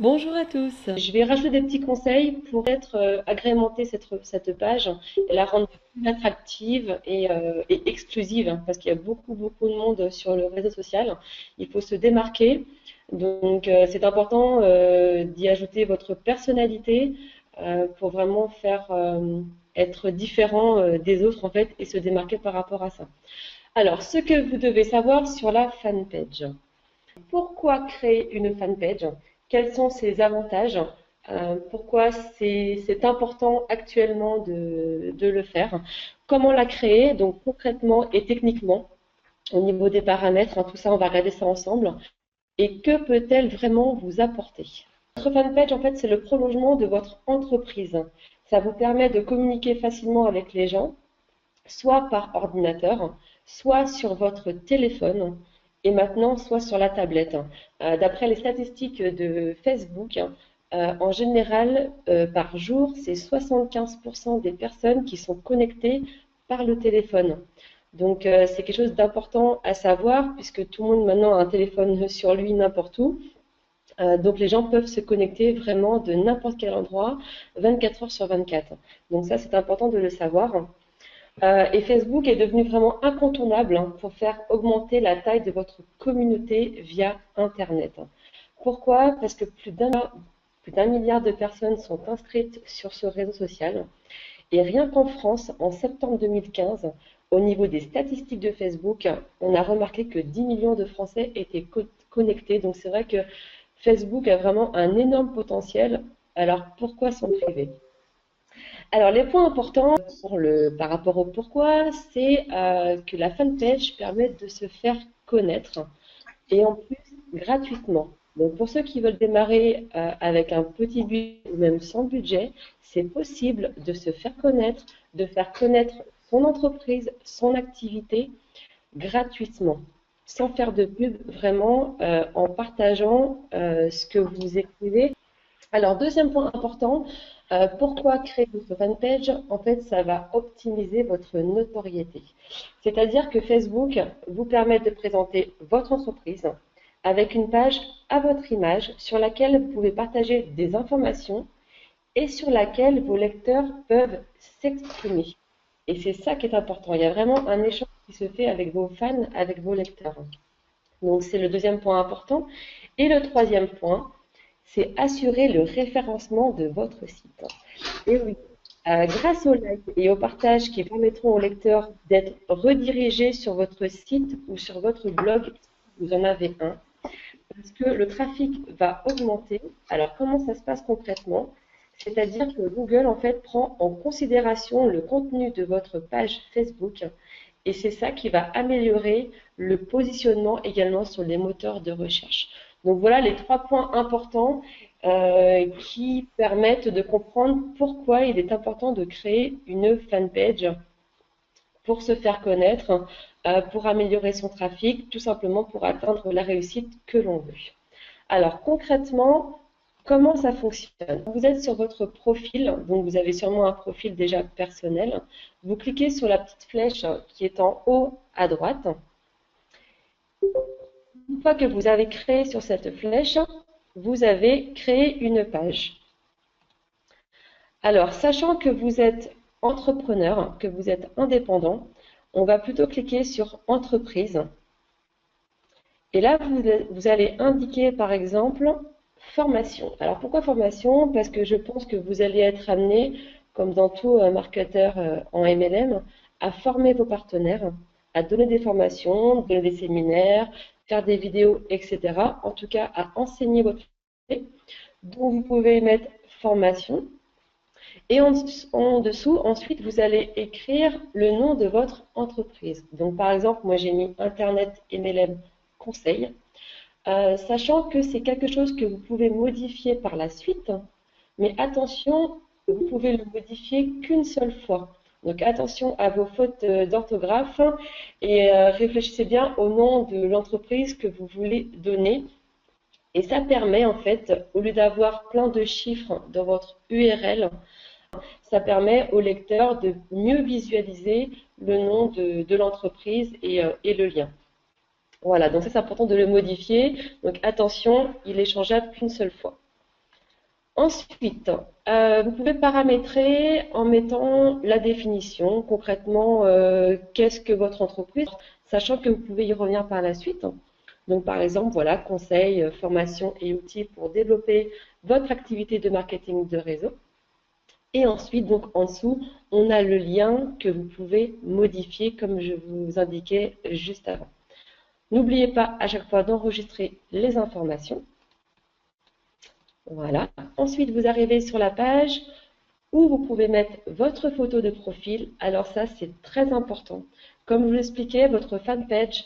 Bonjour à tous. Je vais rajouter des petits conseils pour être agrémenter cette page et la rendre plus attractive et exclusive, hein, parce qu'il y a beaucoup de monde sur le réseau social. Il faut se démarquer. Donc, c'est important d'y ajouter votre personnalité pour vraiment faire être différent des autres en fait et se démarquer par rapport à ça. Alors, ce que vous devez savoir sur la fanpage. Pourquoi créer une fanpage? Quels sont ses avantages? Pourquoi c'est important actuellement de le faire? Comment la créer? Donc concrètement et techniquement, au niveau des paramètres, hein, tout ça, on va regarder ça ensemble. Et que peut-elle vraiment vous apporter? Votre fanpage, en fait, c'est le prolongement de votre entreprise. Ça vous permet de communiquer facilement avec les gens, soit par ordinateur, soit sur votre téléphone et maintenant soit sur la tablette. D'après les statistiques de Facebook, en général, par jour, c'est 75% des personnes qui sont connectées par le téléphone. Donc, c'est quelque chose d'important à savoir puisque tout le monde maintenant a un téléphone sur lui n'importe où. Donc, les gens peuvent se connecter vraiment de n'importe quel endroit, 24 heures sur 24. Donc, ça, c'est important de le savoir. Et Facebook est devenu vraiment incontournable pour faire augmenter la taille de votre communauté via Internet. Pourquoi? Parce que plus d'un milliard de personnes sont inscrites sur ce réseau social. Et rien qu'en France, en septembre 2015, au niveau des statistiques de Facebook, on a remarqué que 10 millions de Français étaient connectés. Donc c'est vrai que Facebook a vraiment un énorme potentiel. Alors pourquoi s'en priver? Alors, les points importants par rapport au pourquoi, c'est que la fanpage permet de se faire connaître et en plus gratuitement. Donc, pour ceux qui veulent démarrer avec un petit budget ou même sans budget, c'est possible de se faire connaître, de faire connaître son entreprise, son activité gratuitement, sans faire de pub, vraiment en partageant ce que vous écrivez. Alors, deuxième point important, pourquoi créer votre fanpage? En fait, ça va optimiser votre notoriété. C'est-à-dire que Facebook vous permet de présenter votre entreprise avec une page à votre image sur laquelle vous pouvez partager des informations et sur laquelle vos lecteurs peuvent s'exprimer. Et c'est ça qui est important. Il y a vraiment un échange qui se fait avec vos fans, avec vos lecteurs. Donc, c'est le deuxième point important. Et le troisième point, c'est assurer le référencement de votre site. Et oui, grâce aux likes et au partage qui permettront aux lecteurs d'être redirigés sur votre site ou sur votre blog, si vous en avez un, parce que le trafic va augmenter. Alors, comment ça se passe concrètement? C'est-à-dire que Google, en fait, prend en considération le contenu de votre page Facebook et c'est ça qui va améliorer le positionnement également sur les moteurs de recherche. Donc voilà les trois points importants qui permettent de comprendre pourquoi il est important de créer une fanpage pour se faire connaître, pour améliorer son trafic, tout simplement pour atteindre la réussite que l'on veut. Alors concrètement, comment ça fonctionne? Vous êtes sur votre profil, donc vous avez sûrement un profil déjà personnel. Vous cliquez sur la petite flèche qui est en haut à droite. Une fois que vous avez créé sur cette flèche, vous avez créé une page. Alors, sachant que vous êtes entrepreneur, que vous êtes indépendant, on va plutôt cliquer sur Entreprise. Et là, vous allez indiquer, par exemple, formation. Alors, pourquoi formation? Parce que je pense que vous allez être amené, comme dans tout marketeur en MLM, à former vos partenaires, à donner des formations, donner des séminaires, faire des vidéos, etc. En tout cas, à enseigner votre métier. Donc, vous pouvez mettre formation. Et en dessous, ensuite, vous allez écrire le nom de votre entreprise. Donc, par exemple, moi, j'ai mis Internet MLM Conseil, sachant que c'est quelque chose que vous pouvez modifier par la suite, mais attention, vous pouvez le modifier qu'une seule fois. Donc, attention à vos fautes d'orthographe et réfléchissez bien au nom de l'entreprise que vous voulez donner. Et ça permet, en fait, au lieu d'avoir plein de chiffres dans votre URL, ça permet au lecteur de mieux visualiser le nom de l'entreprise et le lien. Voilà, donc ça c'est important de le modifier. Donc attention, il est changeable qu'une seule fois. Ensuite, vous pouvez paramétrer en mettant la définition, concrètement, qu'est-ce que votre entreprise, sachant que vous pouvez y revenir par la suite. Donc, par exemple, voilà, conseils, formations et outils pour développer votre activité de marketing de réseau. Et ensuite, donc en dessous, on a le lien que vous pouvez modifier comme je vous indiquais juste avant. N'oubliez pas à chaque fois d'enregistrer les informations. Voilà. Ensuite, vous arrivez sur la page où vous pouvez mettre votre photo de profil. Alors ça, c'est très important. Comme je vous l'expliquais, votre fanpage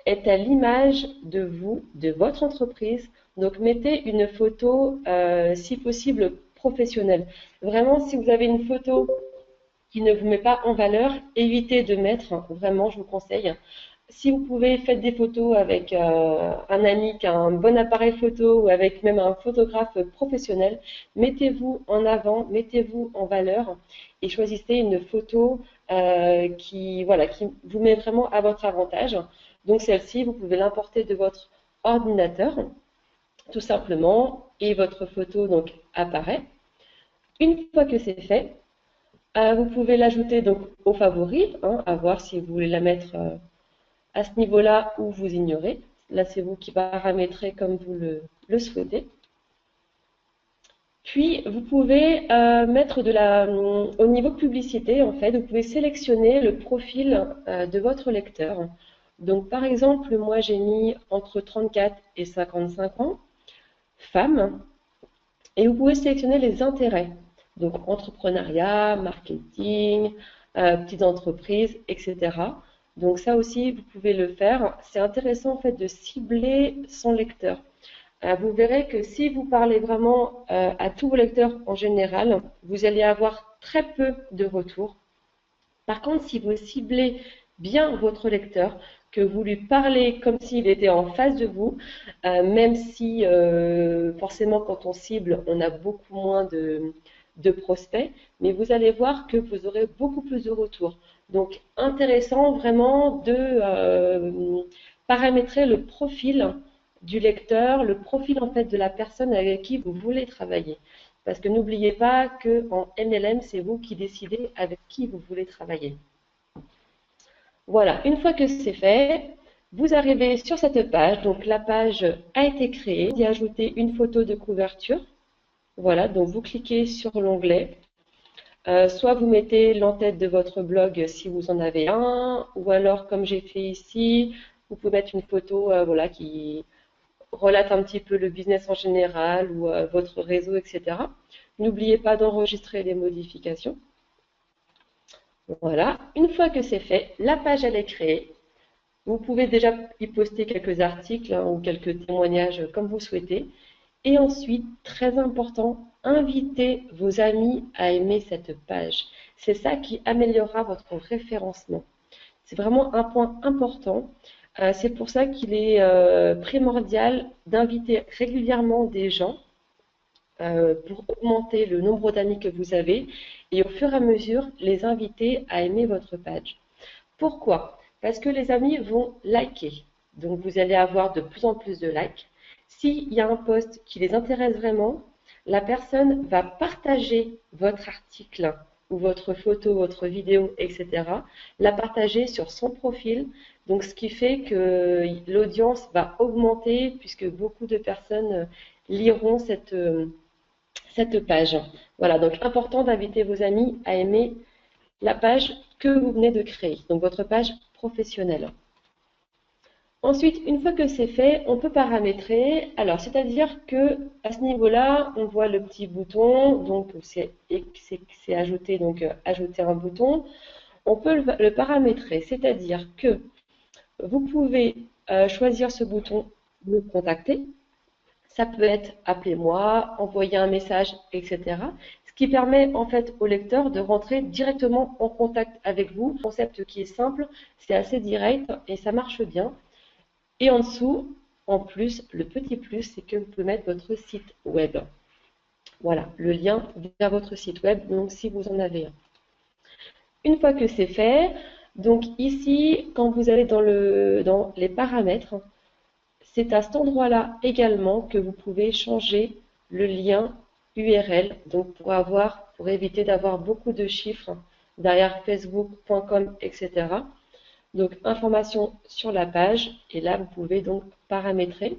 est à l'image de vous, de votre entreprise. Donc, mettez une photo, si possible, professionnelle. Vraiment, si vous avez une photo qui ne vous met pas en valeur, évitez de mettre, vraiment, je vous conseille. Si vous pouvez, faites des photos avec un ami qui a un bon appareil photo ou avec même un photographe professionnel. Mettez-vous en avant, mettez-vous en valeur et choisissez une photo voilà, qui vous met vraiment à votre avantage. Donc celle-ci, vous pouvez l'importer de votre ordinateur, tout simplement, et votre photo donc apparaît. Une fois que c'est fait, vous pouvez l'ajouter donc aux favoris, hein, à voir si vous voulez la mettre à ce niveau-là ou vous ignorez. Là, c'est vous qui paramétrez comme vous le souhaitez. Puis, vous pouvez mettre au niveau publicité, en fait, vous pouvez sélectionner le profil de votre lecteur. Donc, par exemple, moi, j'ai mis entre 34 et 55 ans, femme, et vous pouvez sélectionner les intérêts. Donc, entrepreneuriat, marketing, petites entreprises, etc. Donc, ça aussi, vous pouvez le faire. C'est intéressant, en fait, de cibler son lecteur. Vous verrez que si vous parlez vraiment à tous vos lecteurs en général, vous allez avoir très peu de retours. Par contre, si vous ciblez bien votre lecteur, que vous lui parlez comme s'il était en face de vous, même si forcément quand on cible, on a beaucoup moins de prospects, mais vous allez voir que vous aurez beaucoup plus de retours. Donc, intéressant vraiment de paramétrer le profil du lecteur, le profil en fait de la personne avec qui vous voulez travailler. Parce que n'oubliez pas qu'en MLM, c'est vous qui décidez avec qui vous voulez travailler. Voilà, une fois que c'est fait, vous arrivez sur cette page. Donc la page a été créée. Vous y ajoutez une photo de couverture. Voilà, donc vous cliquez sur l'onglet. Soit vous mettez l'entête de votre blog si vous en avez un, ou alors comme j'ai fait ici, vous pouvez mettre une photo voilà, qui relate un petit peu le business en général ou votre réseau, etc. N'oubliez pas d'enregistrer les modifications. Voilà, une fois que c'est fait, la page elle est créée. Vous pouvez déjà y poster quelques articles hein, ou quelques témoignages comme vous souhaitez. Et ensuite, très important, invitez vos amis à aimer cette page. C'est ça qui améliorera votre référencement. C'est vraiment un point important. C'est pour ça qu'il est primordial d'inviter régulièrement des gens pour augmenter le nombre d'amis que vous avez et au fur et à mesure les inviter à aimer votre page. Pourquoi? Parce que les amis vont liker. Donc vous allez avoir de plus en plus de likes. S'il y a un post qui les intéresse vraiment, la personne va partager votre article ou votre photo, votre vidéo, etc. La partager sur son profil. Donc ce qui fait que l'audience va augmenter puisque beaucoup de personnes liront cette page. Voilà, donc important d'inviter vos amis à aimer la page que vous venez de créer, donc votre page professionnelle. Ensuite, une fois que c'est fait, on peut paramétrer. Alors, c'est-à-dire que à ce niveau-là, on voit le petit bouton, donc c'est ajouter, donc ajouter un bouton. On peut le paramétrer, c'est-à-dire que vous pouvez choisir ce bouton, me contacter. Ça peut être appelez-moi, envoyer un message, etc. Ce qui permet en fait au lecteur de rentrer directement en contact avec vous. Un concept qui est simple, c'est assez direct et ça marche bien. Et en dessous, en plus, le petit plus, c'est que vous pouvez mettre votre site web. Voilà, le lien vers votre site web, donc si vous en avez un. Une fois que c'est fait, donc ici, quand vous allez dans les paramètres, c'est à cet endroit-là également que vous pouvez changer le lien URL, donc pour éviter d'avoir beaucoup de chiffres derrière facebook.com, etc. Donc, information sur la page, et là, vous pouvez donc paramétrer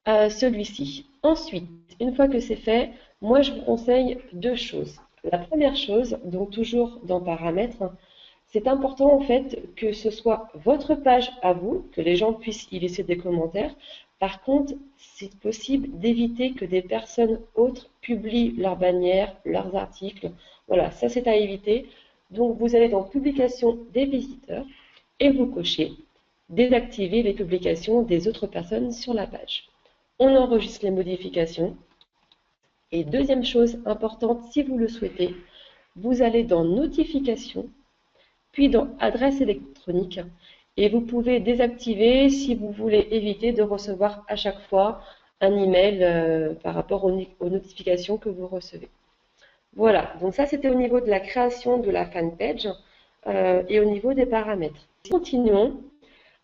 celui-ci. Ensuite, une fois que c'est fait, moi, je vous conseille deux choses. La première chose, donc toujours dans paramètres, c'est important en fait que ce soit votre page à vous, que les gens puissent y laisser des commentaires. Par contre, c'est possible d'éviter que des personnes autres publient leurs bannières, leurs articles. Voilà, ça c'est à éviter. Donc vous allez dans publication des visiteurs et vous cochez désactiver les publications des autres personnes sur la page. On enregistre les modifications. Et deuxième chose importante, si vous le souhaitez, vous allez dans notifications, puis dans adresse électronique. Et vous pouvez désactiver si vous voulez éviter de recevoir à chaque fois un email par rapport aux notifications que vous recevez. Voilà, donc ça c'était au niveau de la création de la fanpage et au niveau des paramètres. Continuons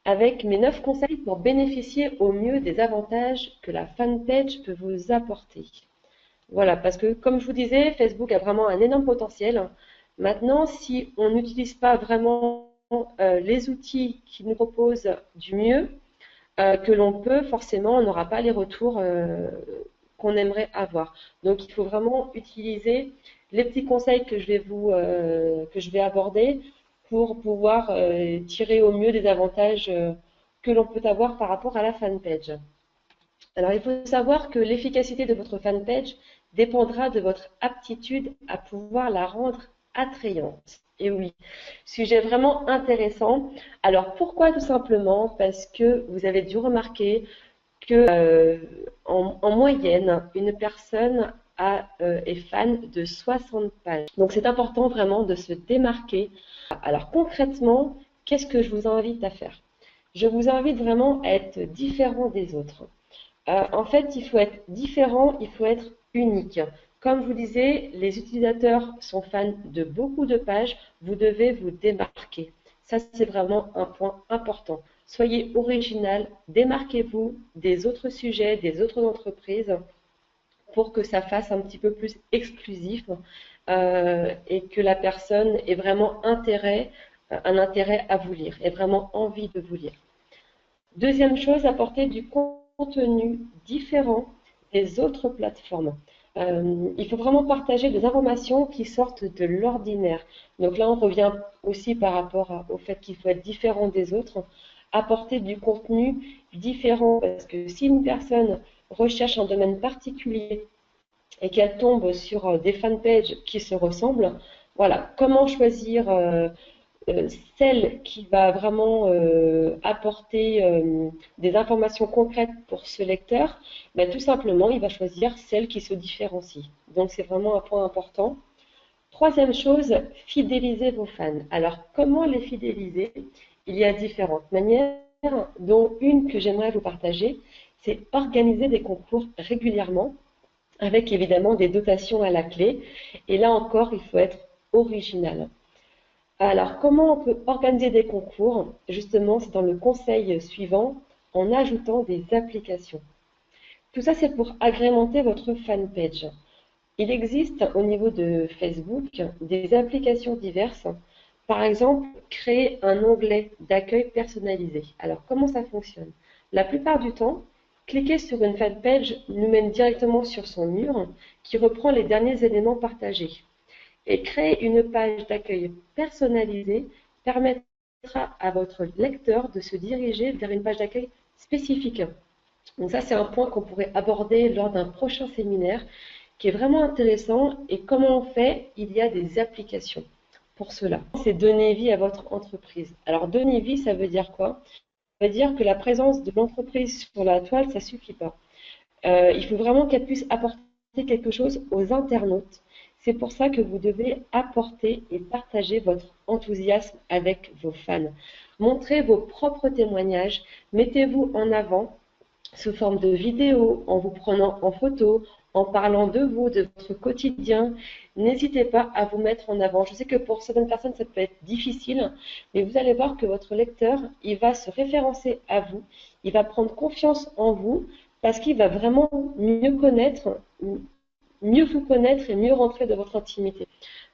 avec mes 9 conseils pour bénéficier au mieux des avantages que la fanpage peut vous apporter. Voilà, parce que comme je vous disais, Facebook a vraiment un énorme potentiel. Maintenant, si on n'utilise pas vraiment les outils qui nous proposent du mieux que l'on peut, forcément, on n'aura pas les retours qu'on aimerait avoir. Donc, il faut vraiment utiliser les petits conseils que je vais aborder pour pouvoir tirer au mieux des avantages que l'on peut avoir par rapport à la fanpage. Alors, il faut savoir que l'efficacité de votre fanpage dépendra de votre aptitude à pouvoir la rendre attrayante. Et oui, sujet vraiment intéressant. Alors, pourquoi tout simplement? Parce que vous avez dû remarquer que en moyenne, une personne est fan de 60 pages. Donc, c'est important vraiment de se démarquer. Alors, concrètement, qu'est-ce que je vous invite à faire? Je vous invite vraiment à être différent des autres. En fait, il faut être différent, il faut être unique. Comme je vous disais, les utilisateurs sont fans de beaucoup de pages, vous devez vous démarquer. Ça, c'est vraiment un point important. Soyez original, démarquez-vous des autres sujets, des autres entreprises pour que ça fasse un petit peu plus exclusif et que la personne ait vraiment un intérêt à vous lire, ait vraiment envie de vous lire. Deuxième chose, apporter du contenu différent des autres plateformes. Il faut vraiment partager des informations qui sortent de l'ordinaire. Donc là, on revient aussi par rapport au fait qu'il faut être différent des autres, apporter du contenu différent. Parce que si une personne recherche un domaine particulier et qu'elle tombe sur des fanpages qui se ressemblent, voilà, comment choisir celle qui va vraiment apporter des informations concrètes pour ce lecteur, ben, tout simplement, il va choisir celle qui se différencie. Donc, c'est vraiment un point important. Troisième chose, fidéliser vos fans. Alors, comment les fidéliser? Il y a différentes manières, dont une que j'aimerais vous partager, c'est organiser des concours régulièrement, avec évidemment des dotations à la clé. Et là encore, il faut être original. Alors, comment on peut organiser des concours? Justement, c'est dans le conseil suivant, en ajoutant des applications. Tout ça, c'est pour agrémenter votre fanpage. Il existe au niveau de Facebook des applications diverses. Par exemple, créer un onglet d'accueil personnalisé. Alors, comment ça fonctionne? La plupart du temps, cliquer sur une fanpage nous mène directement sur son mur qui reprend les derniers éléments partagés. Et créer une page d'accueil personnalisée permettra à votre lecteur de se diriger vers une page d'accueil spécifique. Donc ça, c'est un point qu'on pourrait aborder lors d'un prochain séminaire qui est vraiment intéressant. Et comment on fait? Il y a des applications pour cela. C'est donner vie à votre entreprise. Alors, donner vie, ça veut dire quoi? Ça veut dire que la présence de l'entreprise sur la toile, ça ne suffit pas. Il faut vraiment qu'elle puisse apporter quelque chose aux internautes. C'est pour ça que vous devez apporter et partager votre enthousiasme avec vos fans. Montrez vos propres témoignages, mettez-vous en avant sous forme de vidéo, en vous prenant en photo, en parlant de vous, de votre quotidien. N'hésitez pas à vous mettre en avant. Je sais que pour certaines personnes, ça peut être difficile, mais vous allez voir que votre lecteur, il va se référencer à vous, il va prendre confiance en vous, parce qu'il va vraiment mieux vous connaître et mieux rentrer dans votre intimité.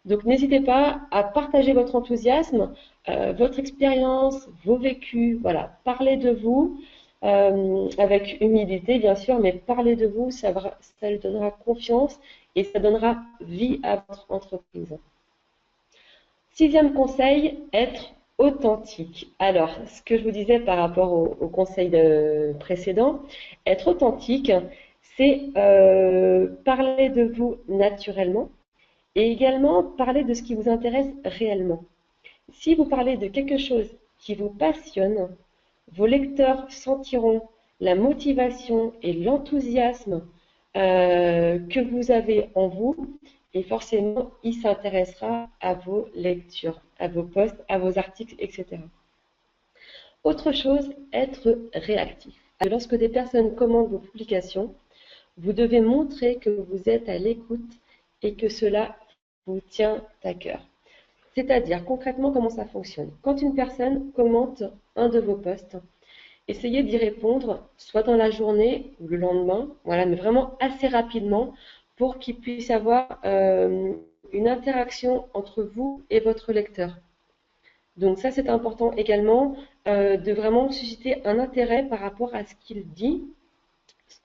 Donc n'hésitez pas à partager votre enthousiasme, votre expérience, vos vécus, voilà, parlez de vous avec humilité bien sûr, mais parlez de vous, ça lui donnera confiance et ça donnera vie à votre entreprise. Sixième conseil, être authentique. Alors, ce que je vous disais par rapport au conseil précédent, être authentique, c'est parler de vous naturellement et également parler de ce qui vous intéresse réellement. Si vous parlez de quelque chose qui vous passionne, vos lecteurs sentiront la motivation et l'enthousiasme que vous avez en vous et forcément, il s'intéressera à vos lectures, à vos posts, à vos articles, etc. Autre chose, être réactif. Lorsque des personnes commandent vos publications, vous devez montrer que vous êtes à l'écoute et que cela vous tient à cœur. C'est-à-dire, concrètement, comment ça fonctionne? Quand une personne commente un de vos posts, essayez d'y répondre soit dans la journée ou le lendemain, voilà, mais vraiment assez rapidement pour qu'il puisse avoir une interaction entre vous et votre lecteur. Donc ça, c'est important également de vraiment susciter un intérêt par rapport à ce qu'il dit,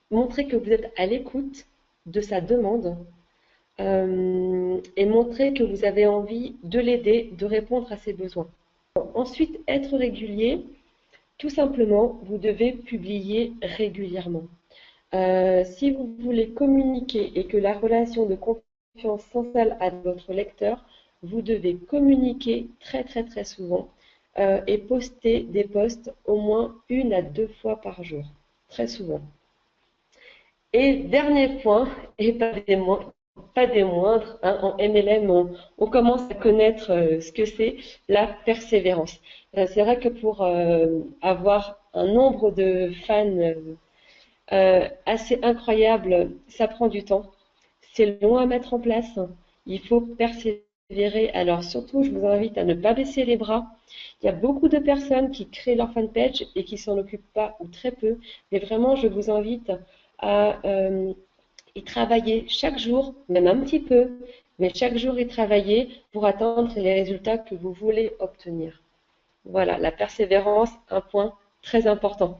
montrer que vous êtes à l'écoute de sa demande et montrer que vous avez envie de l'aider, de répondre à ses besoins. Ensuite, être régulier. Tout simplement, vous devez publier régulièrement. Si vous voulez communiquer et que la relation de confiance s'installe à votre lecteur, vous devez communiquer très très très souvent et poster des posts au moins 1 à 2 fois par jour, très souvent. Et dernier point, et pas des moindres, hein, en MLM, on commence à connaître ce que c'est la persévérance. C'est vrai que pour avoir un nombre de fans assez incroyable, ça prend du temps. C'est long à mettre en place. Il faut persévérer. Alors surtout, je vous invite à ne pas baisser les bras. Il y a beaucoup de personnes qui créent leur fanpage et qui s'en occupent pas ou très peu. Mais vraiment, je vous invite à y travailler chaque jour, même un petit peu, mais chaque jour y travailler pour atteindre les résultats que vous voulez obtenir. Voilà, la persévérance, un point très important.